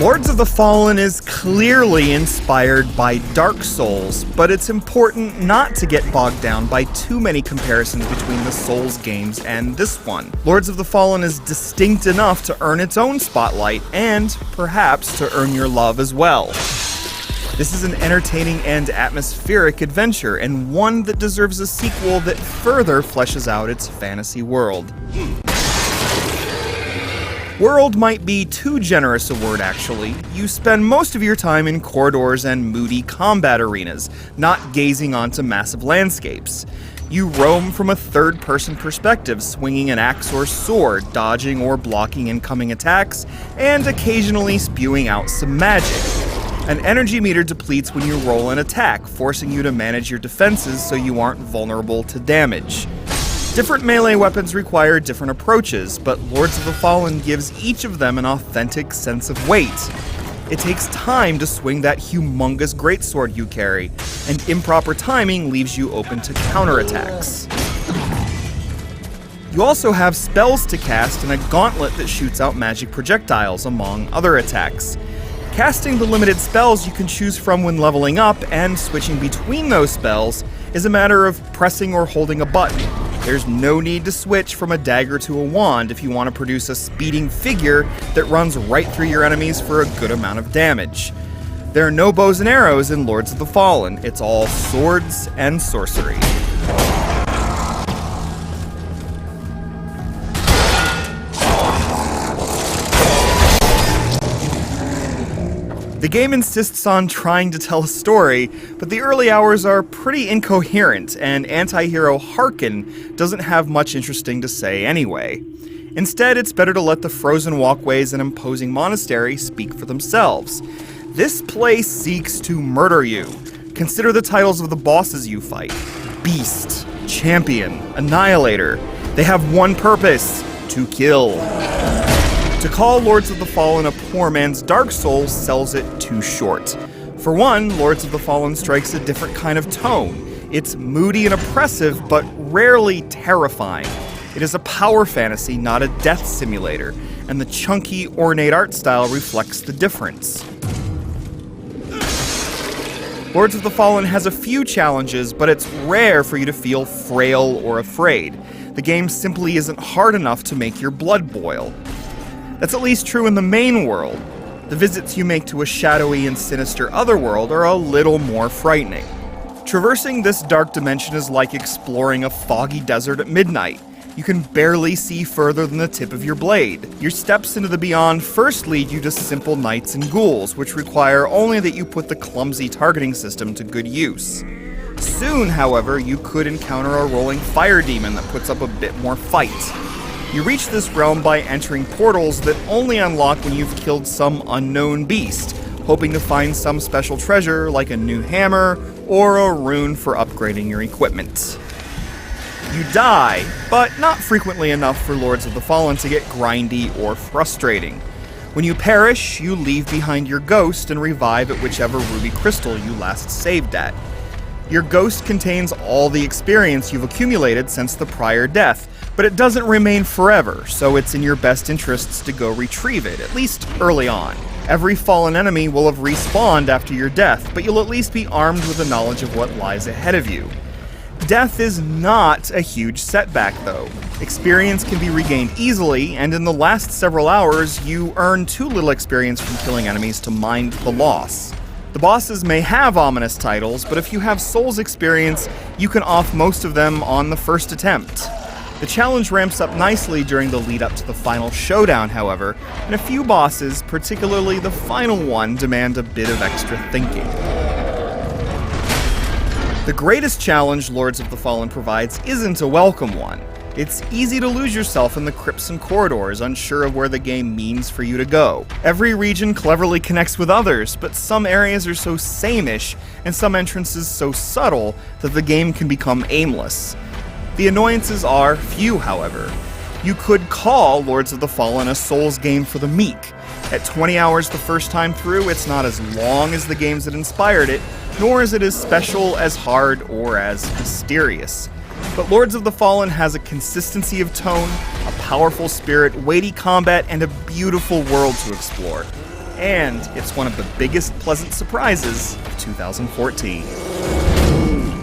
Lords of the Fallen is clearly inspired by Dark Souls, but it's important not to get bogged down by too many comparisons between the Souls games and this one. Lords of the Fallen is distinct enough to earn its own spotlight, and perhaps to earn your love as well. This is an entertaining and atmospheric adventure, and one that deserves a sequel that further fleshes out its fantasy world. World might be too generous a word, actually. You spend most of your time in corridors and moody combat arenas, not gazing onto massive landscapes. You roam from a third-person perspective, swinging an axe or sword, dodging or blocking incoming attacks, and occasionally spewing out some magic. An energy meter depletes when you roll an attack, forcing you to manage your defenses so you aren't vulnerable to damage. Different melee weapons require different approaches, but Lords of the Fallen gives each of them an authentic sense of weight. It takes time to swing that humongous greatsword you carry, and improper timing leaves you open to counterattacks. You also have spells to cast and a gauntlet that shoots out magic projectiles, among other attacks. Casting the limited spells you can choose from when leveling up, and switching between those spells, is a matter of pressing or holding a button. There's no need to switch from a dagger to a wand if you want to produce a speeding figure that runs right through your enemies for a good amount of damage. There are no bows and arrows in Lords of the Fallen, it's all swords and sorcery. The game insists on trying to tell a story, but the early hours are pretty incoherent, and anti-hero Harkin doesn't have much interesting to say anyway. Instead, it's better to let the frozen walkways and imposing monastery speak for themselves. This place seeks to murder you. Consider the titles of the bosses you fight: Beast, Champion, Annihilator. They have one purpose: to kill. To call Lords of the Fallen a poor man's Dark Souls sells it too short. For one, Lords of the Fallen strikes a different kind of tone. It's moody and oppressive, but rarely terrifying. It is a power fantasy, not a death simulator, and the chunky, ornate art style reflects the difference. Lords of the Fallen has a few challenges, but it's rare for you to feel frail or afraid. The game simply isn't hard enough to make your blood boil. That's at least true in the main world. The visits you make to a shadowy and sinister otherworld are a little more frightening. Traversing this dark dimension is like exploring a foggy desert at midnight. You can barely see further than the tip of your blade. Your steps into the beyond first lead you to simple knights and ghouls, which require only that you put the clumsy targeting system to good use. Soon, however, you could encounter a rolling fire demon that puts up a bit more fight. You reach this realm by entering portals that only unlock when you've killed some unknown beast, hoping to find some special treasure like a new hammer or a rune for upgrading your equipment. You die, but not frequently enough for Lords of the Fallen to get grindy or frustrating. When you perish, you leave behind your ghost and revive at whichever ruby crystal you last saved at. Your ghost contains all the experience you've accumulated since the prior death, but it doesn't remain forever, so it's in your best interests to go retrieve it, at least early on. Every fallen enemy will have respawned after your death, but you'll at least be armed with the knowledge of what lies ahead of you. Death is not a huge setback, though. Experience can be regained easily, and in the last several hours, you earn too little experience from killing enemies to mind the loss. The bosses may have ominous titles, but if you have Souls experience, you can off most of them on the first attempt. The challenge ramps up nicely during the lead up to the final showdown, however, and a few bosses, particularly the final one, demand a bit of extra thinking. The greatest challenge Lords of the Fallen provides isn't a welcome one. It's easy to lose yourself in the crypts and corridors, unsure of where the game means for you to go. Every region cleverly connects with others, but some areas are so same-ish, and some entrances so subtle, that the game can become aimless. The annoyances are few, however. You could call Lords of the Fallen a Souls game for the meek. At 20 hours the first time through, it's not as long as the games that inspired it, nor is it as special, as hard, or as mysterious. But Lords of the Fallen has a consistency of tone, a powerful spirit, weighty combat, and a beautiful world to explore. And it's one of the biggest pleasant surprises of 2014.